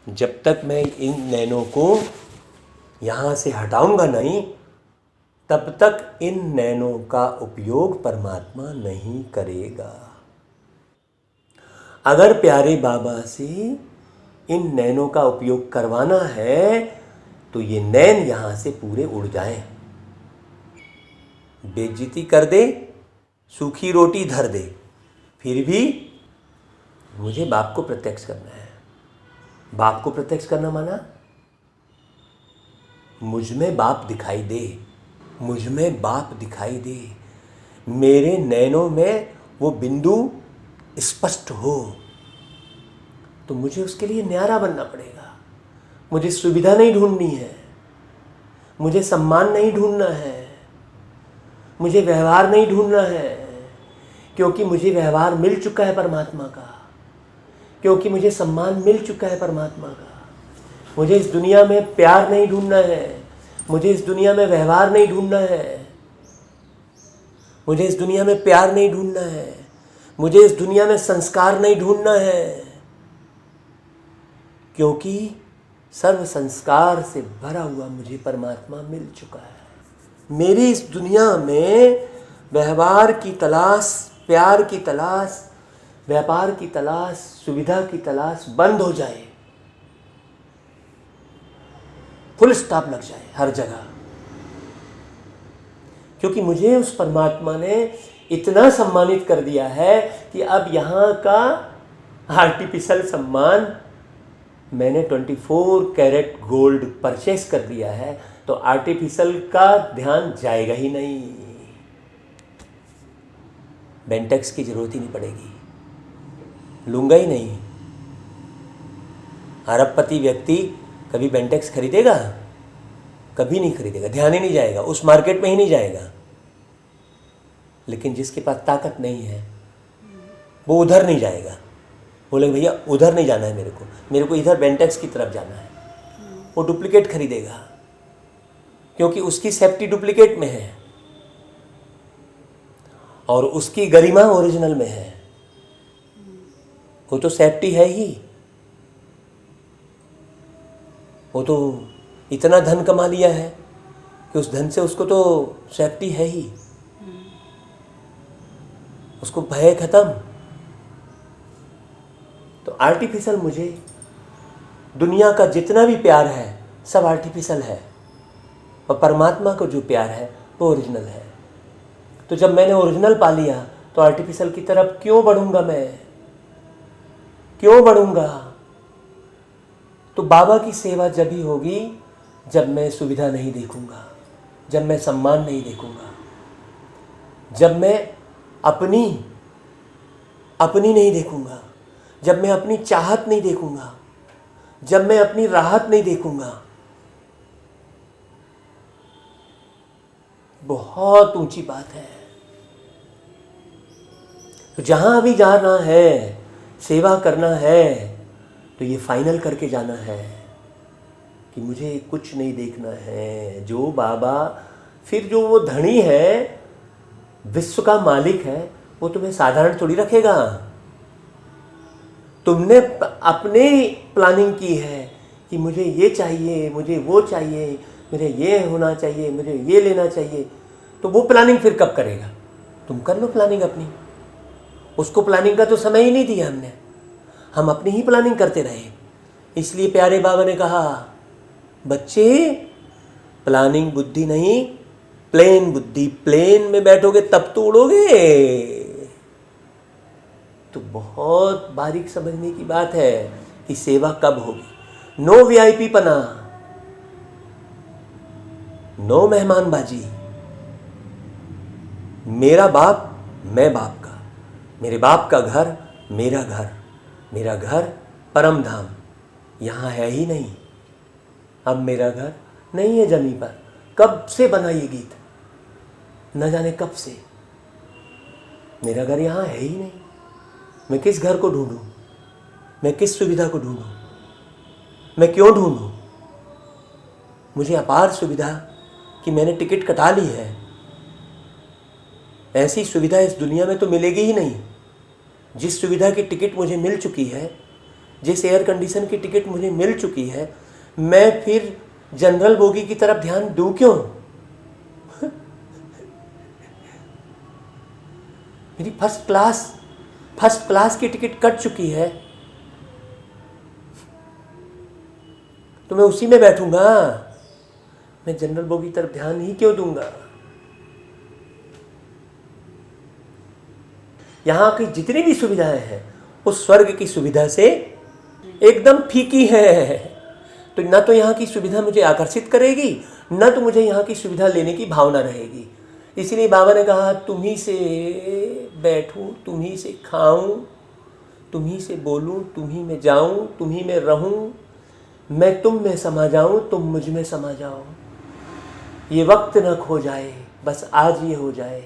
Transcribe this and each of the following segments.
जब तक मैं इन नैनों को यहाँ से हटाऊंगा नहीं, तब तक इन नैनों का उपयोग परमात्मा नहीं करेगा। अगर प्यारे बाबा से इन नैनों का उपयोग करवाना है तो ये नैन यहाँ से पूरे उड़ जाएं। बेइज्जती कर दे, सूखी रोटी धर दे, फिर भी मुझे बाप को प्रत्यक्ष करना है। बाप को प्रत्यक्ष करना माना मुझ में बाप दिखाई दे, मुझ में बाप दिखाई दे, मेरे नैनों में वो बिंदु स्पष्ट हो। तो मुझे उसके लिए न्यारा बनना पड़ेगा। मुझे सुविधा नहीं ढूंढनी है, मुझे सम्मान नहीं ढूंढना है, मुझे व्यवहार नहीं ढूंढना है, क्योंकि मुझे व्यवहार मिल चुका है परमात्मा का, क्योंकि मुझे सम्मान मिल चुका है परमात्मा का। मुझे इस दुनिया में प्यार नहीं ढूंढना है, मुझे इस दुनिया में व्यवहार नहीं ढूंढना है, मुझे इस दुनिया में प्यार नहीं ढूंढना है, मुझे इस दुनिया में संस्कार नहीं ढूंढना है, क्योंकि सर्व संस्कार से भरा हुआ मुझे परमात्मा मिल चुका है। मेरी इस दुनिया में व्यवहार की तलाश, प्यार की तलाश, व्यापार की तलाश, सुविधा की तलाश बंद हो जाए, फुल स्टॉप लग जाए हर जगह। क्योंकि मुझे उस परमात्मा ने इतना सम्मानित कर दिया है कि अब यहाँ का आर्टिफिशियल सम्मान मैंने 24 कैरेट गोल्ड परचेस कर दिया है, तो आर्टिफिशियल का ध्यान जाएगा ही नहीं। बेंटेक्स की जरूरत ही नहीं पड़ेगी, लूंगा ही नहीं। अरबपति व्यक्ति कभी बेंटेक्स खरीदेगा? कभी नहीं खरीदेगा, ध्यान ही नहीं जाएगा, उस मार्केट में ही नहीं जाएगा। लेकिन जिसके पास ताकत नहीं है वो उधर नहीं जाएगा, बोलेगा भैया उधर नहीं जाना है, मेरे को इधर बेंटेक्स की तरफ जाना है। वो डुप्लीकेट खरीदेगा, क्योंकि उसकी सेफ्टी डुप्लीकेट में है और उसकी गरिमा ओरिजिनल में है। वो तो सेफ्टी है ही, वो तो इतना धन कमा लिया है कि उस धन से उसको तो सेफ्टी है ही, उसको भय खत्म। तो आर्टिफिशियल, मुझे दुनिया का जितना भी प्यार है सब आर्टिफिशियल है, और परमात्मा को जो प्यार है वो ओरिजिनल है। तो जब मैंने ओरिजिनल पा लिया तो आर्टिफिशियल की तरफ क्यों बढ़ूंगा मैं, क्यों बढ़ूंगा? तो बाबा की सेवा जब ही होगी जब मैं सुविधा नहीं देखूंगा, जब मैं सम्मान नहीं देखूंगा, जब मैं अपनी नहीं देखूंगा, जब मैं अपनी चाहत नहीं देखूंगा, जब मैं अपनी राहत नहीं देखूंगा। बहुत ऊंची बात है। तो जहां अभी जाना है, सेवा करना है, तो ये फाइनल करके जाना है कि मुझे कुछ नहीं देखना है। जो बाबा, फिर जो वो धनी है, विश्व का मालिक है, वो तुम्हें साधारण थोड़ी रखेगा। तुमने अपने प्लानिंग की है कि मुझे ये चाहिए, मुझे वो चाहिए, मुझे ये होना चाहिए, मुझे ये लेना चाहिए। तो वो प्लानिंग फिर कब करेगा? तुम कर लो प्लानिंग अपनी। उसको प्लानिंग का तो समय ही नहीं दिया हमने, हम अपनी ही प्लानिंग करते रहे। इसलिए प्यारे बाबा ने कहा, बच्चे प्लानिंग बुद्धि नहीं, प्लेन बुद्धि। प्लेन में बैठोगे तब तो उड़ोगे। तो बहुत बारीक समझने की बात है कि सेवा कब होगी। नो वीआईपी पना, नो मेहमानबाजी। मेरा बाप, मैं बाप का, मेरे बाप का घर, मेरा घर, मेरा घर परम धाम यहाँ है ही नहीं। अब मेरा घर नहीं है जमीन पर। कब से बना ये गीत, न जाने कब से। मेरा घर यहाँ है ही नहीं। मैं किस घर को ढूंढूं, मैं किस सुविधा को ढूंढूं, मैं क्यों ढूंढूं? मुझे अपार सुविधा कि मैंने टिकट कटा ली है। ऐसी सुविधा इस दुनिया में तो मिलेगी ही नहीं। जिस सुविधा की टिकट मुझे मिल चुकी है, जिस एयर कंडीशन की टिकट मुझे मिल चुकी है, मैं फिर जनरल बोगी की तरफ ध्यान दूं क्यों? मेरी फर्स्ट क्लास की टिकट कट चुकी है, तो मैं उसी में बैठूंगा। मैं जनरल बोगी की तरफ ध्यान ही क्यों दूंगा? यहां की जितनी भी सुविधाएं हैं उस स्वर्ग की सुविधा से एकदम फीकी है। तो ना तो यहाँ की सुविधा मुझे आकर्षित करेगी, ना तो मुझे यहाँ की सुविधा लेने की भावना रहेगी। इसीलिए बाबा ने कहा, तुम्ही से बैठूं, तुम्ही से खाऊं, तुम्ही से बोलूं, तुम्ही में जाऊं, तुम्ही में रहूं, मैं तुम में समा जाऊं, तुम मुझ में समा जाओ। ये वक्त न खो जाए, बस आज ये हो जाए,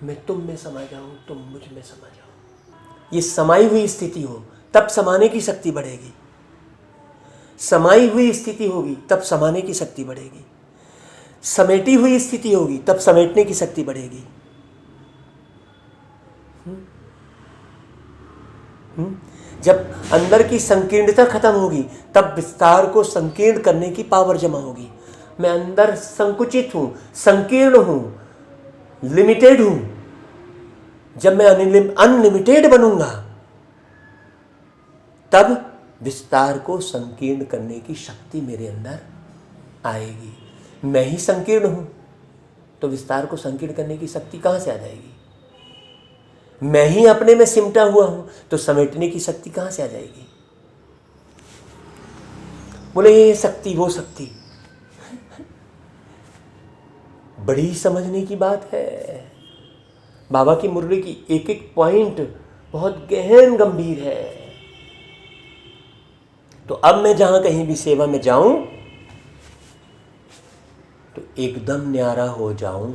मैं तुम में समा जाऊं, तुम मुझ में समा जाओ। ये समाई हुई स्थिति हो तब समाने की शक्ति बढ़ेगी, समाई हुई स्थिति होगी तब समाने की शक्ति बढ़ेगी, समेटी हुई स्थिति होगी तब समेटने की शक्ति बढ़ेगी। जब अंदर की संकीर्णता खत्म होगी तब विस्तार को संकीर्ण करने की पावर जमा होगी। मैं अंदर संकुचित हूं, संकीर्ण हूं, लिमिटेड हूं। जब मैं अनलिमिटेड बनूंगा तब विस्तार को संकीर्ण करने की शक्ति मेरे अंदर आएगी। मैं ही संकीर्ण हूं तो विस्तार को संकीर्ण करने की शक्ति कहां से आ जाएगी? मैं ही अपने में सिमटा हुआ हूं तो समेटने की शक्ति कहां से आ जाएगी? बोले ये शक्ति वो शक्ति, बड़ी समझने की बात है। बाबा की मुरली की एक एक पॉइंट बहुत गहन गंभीर है। तो अब मैं जहां कहीं भी सेवा में जाऊं तो एकदम न्यारा हो जाऊं।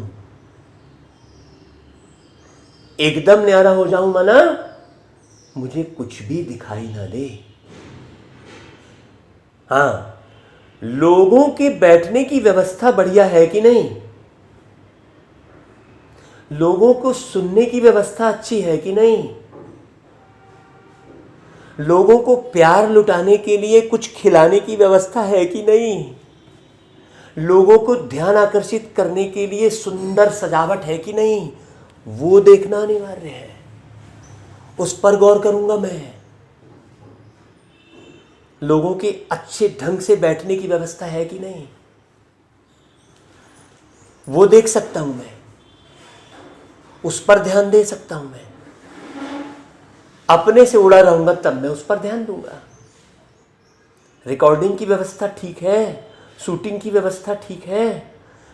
एकदम न्यारा हो जाऊं माना मुझे कुछ भी दिखाई ना दे। हाँ, लोगों के बैठने की व्यवस्था बढ़िया है कि नहीं? लोगों को सुनने की व्यवस्था अच्छी है कि नहीं? लोगों को प्यार लुटाने के लिए कुछ खिलाने की व्यवस्था है कि नहीं? लोगों को ध्यान आकर्षित करने के लिए सुंदर सजावट है कि नहीं? वो देखना अनिवार्य है, उस पर गौर करूंगा मैं। लोगों के अच्छे ढंग से बैठने की व्यवस्था है कि नहीं, वो देख सकता हूं मैं, उस पर ध्यान दे सकता हूं मैं। अपने से उड़ा रहूंगा तब मैं उस पर ध्यान दूंगा। रिकॉर्डिंग की व्यवस्था ठीक है, शूटिंग की व्यवस्था ठीक है,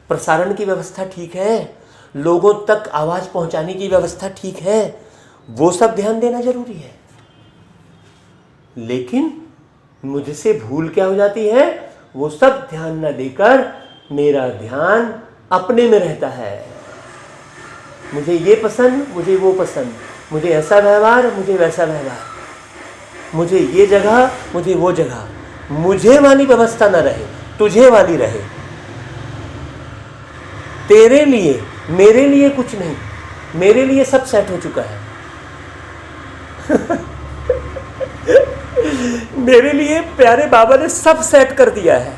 प्रसारण की व्यवस्था ठीक है, लोगों तक आवाज पहुंचाने की व्यवस्था ठीक है, वो सब ध्यान देना जरूरी है। लेकिन मुझसे भूल क्या हो जाती है? वो सब ध्यान न देकर मेरा ध्यान अपने में रहता है। मुझे ये पसंद, मुझे वो पसंद, मुझे ऐसा व्यवहार, मुझे वैसा व्यवहार, मुझे ये जगह, मुझे वो जगह, मुझे वाली व्यवस्था न रहे, तुझे वाली रहे। तेरे लिए, मेरे लिए कुछ नहीं, मेरे लिए सब सेट हो चुका है। मेरे लिए प्यारे बाबा ने सब सेट कर दिया है,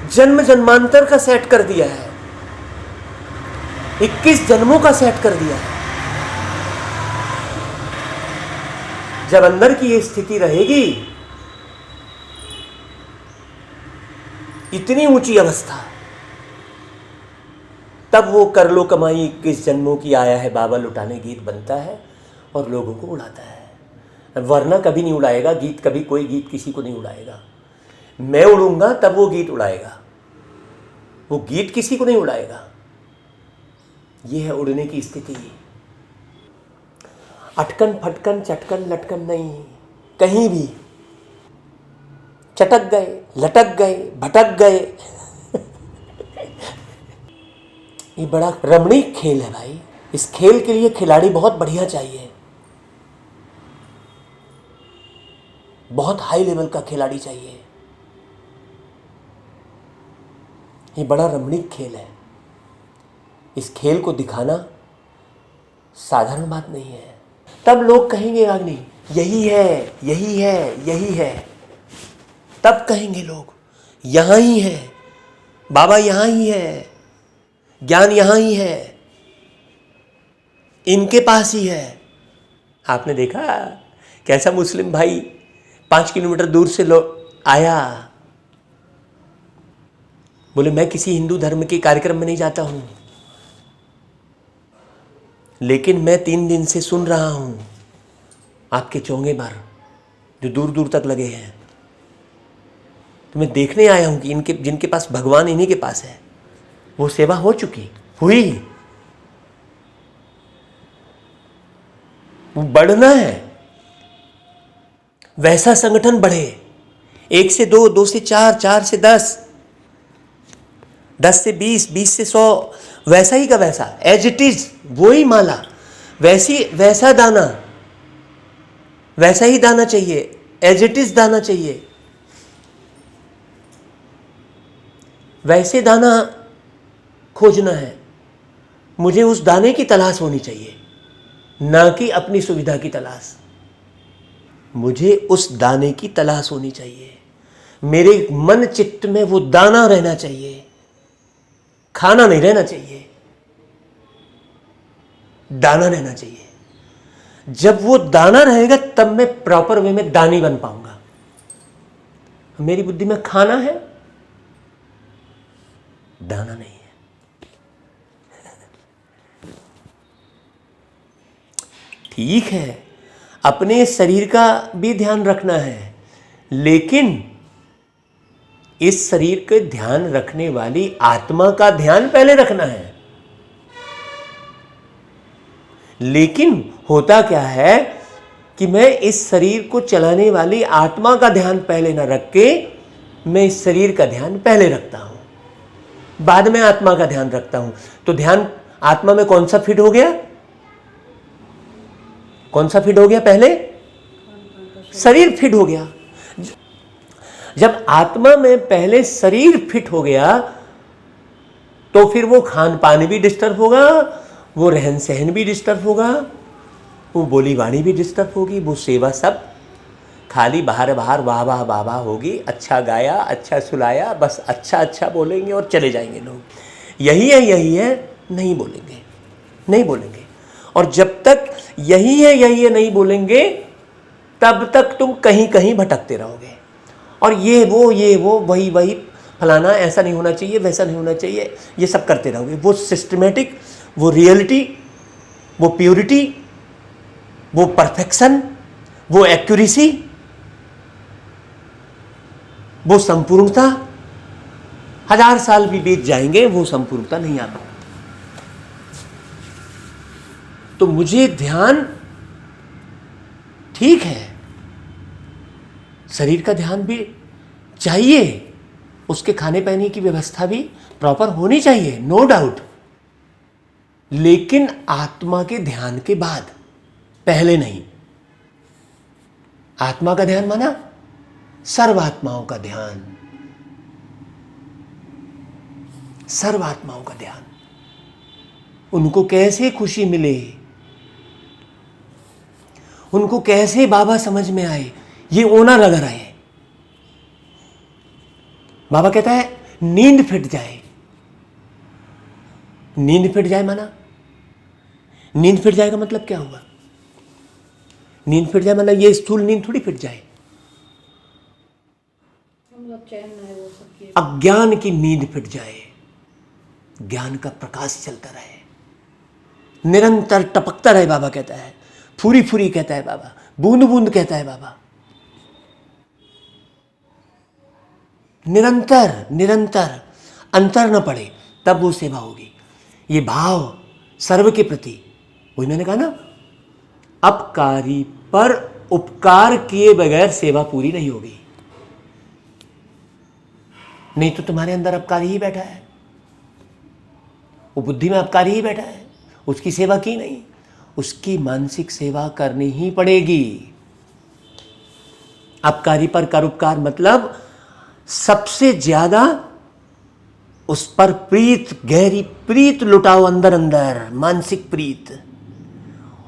जन्म जन्मांतर का सेट कर दिया है, 21 जन्मों का सेट कर दिया है। जब अंदर की ये स्थिति रहेगी, इतनी ऊंची अवस्था, तब वो कर लो कमाई 21 जन्मों की आया है बाबा लुटाने गीत बनता है और लोगों को उड़ाता है। वरना कभी नहीं उड़ाएगा गीत, कभी कोई गीत किसी को नहीं उड़ाएगा। मैं उड़ूंगा तब वो गीत उड़ाएगा, वो गीत किसी को नहीं उड़ाएगा। ये है उड़ने की स्थिति। अटकन फटकन चटकन लटकन नहीं, कहीं भी चटक गए, लटक गए, भटक गए। ये बड़ा रमणीक खेल है भाई। इस खेल के लिए खिलाड़ी बहुत बढ़िया चाहिए, बहुत हाई लेवल का खिलाड़ी चाहिए। ये बड़ा रमणीक खेल है। इस खेल को दिखाना साधारण बात नहीं है। तब लोग कहेंगे अग्नि यही है, यही है, यही है, तब कहेंगे लोग यहाँ ही है, बाबा यहाँ ही है, ज्ञान यहाँ ही है, इनके पास ही है। आपने देखा कैसा मुस्लिम भाई 5 किलोमीटर दूर से आया, बोले मैं किसी हिंदू धर्म के कार्यक्रम में नहीं जाता हूं, लेकिन मैं 3 दिन से सुन रहा हूं आपके चोंगे भर जो दूर दूर तक लगे हैं, तो मैं देखने आया हूं कि इनके जिनके पास भगवान इन्हीं के पास है, वो सेवा हो चुकी, हुई, वो बढ़ना है, वैसा संगठन बढ़े, 1 से 2, 2 से 4, 4 से 10, 10 से 20, 20 से 100, वैसा ही का वैसा, एज इट इज, वही माला, वैसा दाना, वैसा ही दाना चाहिए, एज इट इज दाना चाहिए, वैसे दाना खोजना है। मुझे उस दाने की तलाश होनी चाहिए, ना कि अपनी सुविधा की तलाश। मुझे उस दाने की तलाश होनी चाहिए, मेरे मन चित्त में वो दाना रहना चाहिए, खाना नहीं रहना चाहिए, दाना रहना चाहिए। जब वो दाना रहेगा तब मैं प्रॉपर वे में दानी बन पाऊंगा। मेरी बुद्धि में खाना है, दाना नहीं है। ठीक है, अपने शरीर का भी ध्यान रखना है, लेकिन इस शरीर के ध्यान रखने वाली आत्मा का ध्यान पहले रखना है। लेकिन होता क्या है कि मैं इस शरीर को चलाने वाली आत्मा का ध्यान पहले न रख के मैं इस शरीर का ध्यान पहले रखता हूं, बाद में आत्मा का ध्यान रखता हूं। तो ध्यान आत्मा में कौन सा फिट हो गया? कौन सा फिट हो गया? पहले शरीर फिट हो गया। जब आत्मा में पहले शरीर फिट हो गया तो फिर वो खान पान भी डिस्टर्ब होगा, वो रहन सहन भी डिस्टर्ब होगा, वो बोली वाणी भी डिस्टर्ब होगी, वो सेवा सब खाली बाहर बाहर वाह वाह वाह वाह होगी। अच्छा गाया, अच्छा सुलाया, बस अच्छा अच्छा बोलेंगे और चले जाएंगे लोग। यही है नहीं बोलेंगे, नहीं बोलेंगे। और जब तक यही है नहीं बोलेंगे तब तक तुम कहीं कहीं भटकते रहोगे। और ये वो वही फलाना, ऐसा नहीं होना चाहिए, वैसा नहीं होना चाहिए, ये सब करते रहोगे। वो सिस्टमेटिक, वो रियलिटी, वो प्योरिटी, वो परफेक्शन, वो एक्यूरेसी, वो संपूर्णता, 1000 साल भी बीत जाएंगे, वो संपूर्णता नहीं आ पाएगी। तो मुझे ध्यान ठीक है, शरीर का ध्यान भी चाहिए, उसके खाने पीने की व्यवस्था भी प्रॉपर होनी चाहिए, नो डाउट, लेकिन आत्मा के ध्यान के बाद, पहले नहीं। आत्मा का ध्यान माना सर्वात्माओं का ध्यान, सर्वात्माओं का ध्यान, उनको कैसे खुशी मिले, उनको कैसे बाबा समझ में आए, ये ओना लगा रहे। बाबा कहता है नींद फिट जाए। नींद फिट जाए माना, नींद फिट जाएगा मतलब क्या हुआ? नींद फिट जाए मतलब ये स्थूल नींद थोड़ी फिट जाए, अज्ञान की नींद फिट जाए, ज्ञान का प्रकाश चलता रहे, निरंतर टपकता रहे। बाबा कहता है फूरी फूरी कहता है बाबा, बूंद बूंद कहता है बाबा, निरंतर निरंतर, अंतर न पड़े, तब वो सेवा होगी। ये भाव सर्व के प्रति, वही मैंने कहा ना, अपकारी पर उपकार किए बगैर सेवा पूरी नहीं होगी। नहीं तो तुम्हारे अंदर अपकारी ही बैठा है, वो बुद्धि में अपकारी ही बैठा है, उसकी सेवा की नहीं, उसकी मानसिक सेवा करनी ही पड़ेगी। अपकारी पर कर उपकार मतलब सबसे ज्यादा उस पर प्रीत, गहरी प्रीत लुटाओ, अंदर अंदर मानसिक प्रीत,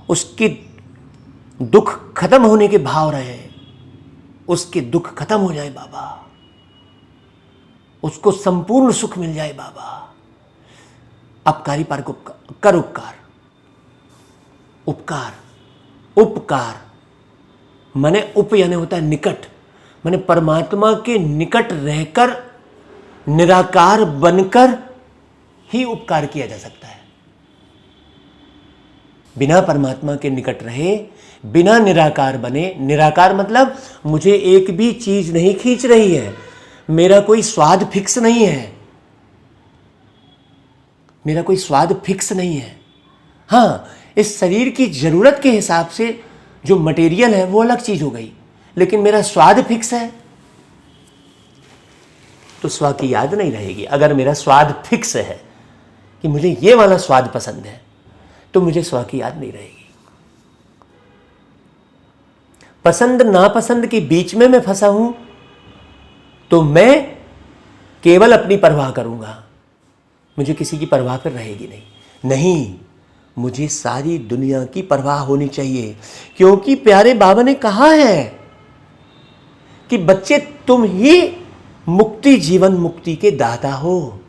उसकी दुख खत्म होने के भाव रहे, उसके दुख खत्म हो जाए बाबा, उसको संपूर्ण सुख मिल जाए बाबा। अपकारी पर कर उपकार, उपकार उपकार माने उप यानी होता है निकट, माने परमात्मा के निकट रहकर निराकार बनकर ही उपकार किया जा सकता है। बिना परमात्मा के निकट रहे, बिना निराकार बने, निराकार मतलब मुझे एक भी चीज नहीं खींच रही है, मेरा कोई स्वाद फिक्स नहीं है, मेरा कोई स्वाद फिक्स नहीं है। हाँ, इस शरीर की जरूरत के हिसाब से जो मटेरियल है वो अलग चीज हो गई, लेकिन मेरा स्वाद फिक्स है तो स्व की याद नहीं रहेगी। अगर मेरा स्वाद फिक्स है कि मुझे ये वाला स्वाद पसंद है तो मुझे स्व की याद नहीं रहेगी। पसंद नापसंद के बीच में मैं फंसा हूं तो मैं केवल अपनी परवाह करूंगा, मुझे किसी की परवाह फिर रहेगी नहीं, मुझे सारी दुनिया की परवाह होनी चाहिए। क्योंकि प्यारे बाबा ने कहा है कि बच्चे तुम ही मुक्ति, जीवन मुक्ति के दाता हो।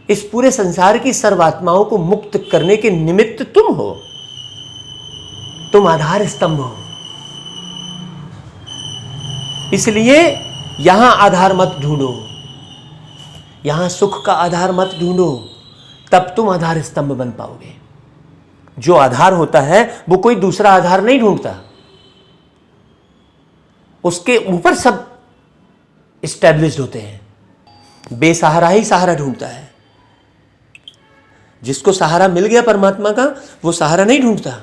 इस पूरे संसार की सर्वात्माओं को मुक्त करने के निमित्त तुम हो, तुम आधार स्तंभ हो। इसलिए यहां आधार मत ढूंढो, यहां सुख का आधार मत ढूंढो, तब तुम आधार स्तंभ बन पाओगे। जो आधार होता है वो कोई दूसरा आधार नहीं ढूंढता, उसके ऊपर सब एस्टैब्लिश्ड होते हैं। बेसहारा ही सहारा ढूंढता है। जिसको सहारा मिल गया परमात्मा का, वो सहारा नहीं ढूंढता।